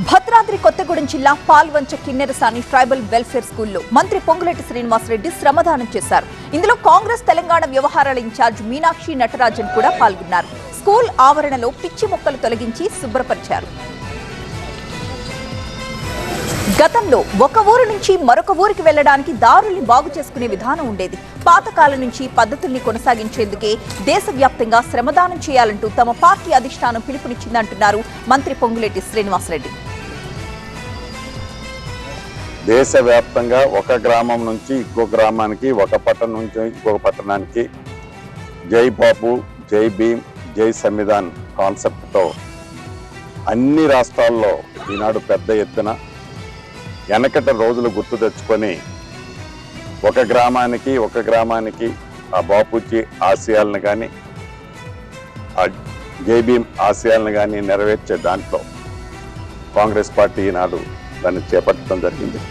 భద్రాద్రి కొత్తగూడెం జిల్లా Palvancha Kinnerasani tribal welfare స్కూల్లో మంత్రి పొంగులేటి శ్రీనివాసరెడ్డి శ్రమదానం చేశారు. ఇందులో కాంగ్రెస్ తెలంగాణ వ్యవహారాల ఇన్ఛార్జ్ మీనాక్షి నటరాజన్ కూడా పాల్గొన్నారు. స్కూల్ ఆవరణలో పిచ్చి మొక్కలు తొలగించి శుభ్రపరిచారు. గతంలో ఒక ఊరు నుంచి మరొక ఊరికి వెళ్లడానికి దారుల్ని బాగు చేసుకునే విధానం ఉండేది. పాతకాలం నుంచి పద్ధతుల్ని కొనసాగించేందుకే దేశవ్యాప్తంగా శ్రమదానం చేయాలంటూ తమ పార్టీ అధిష్టానం పిలుపునిచ్చిందంటున్నారు మంత్రి పొంగులేటి శ్రీనివాసరెడ్డి. దేశవ్యాప్తంగా ఒక గ్రామం నుంచి ఇంకో గ్రామానికి, ఒక పట్టణం నుంచి ఇంకొక పట్టణానికి జై బాపు, జై భీమ్, జై సంవిధాన్ కాన్సెప్ట్తో అన్ని రాష్ట్రాల్లో ఈనాడు పెద్ద ఎత్తున వెనకట రోజులు గుర్తు తెచ్చుకొని ఒక గ్రామానికి ఆ బాపూజీ ఆశయాలను కానీ ఆ జై భీమ్ ఆశయాలను కానీ నెరవేర్చే దాంట్లో కాంగ్రెస్ పార్టీ ఈనాడు దాన్ని చేపట్టడం జరిగింది.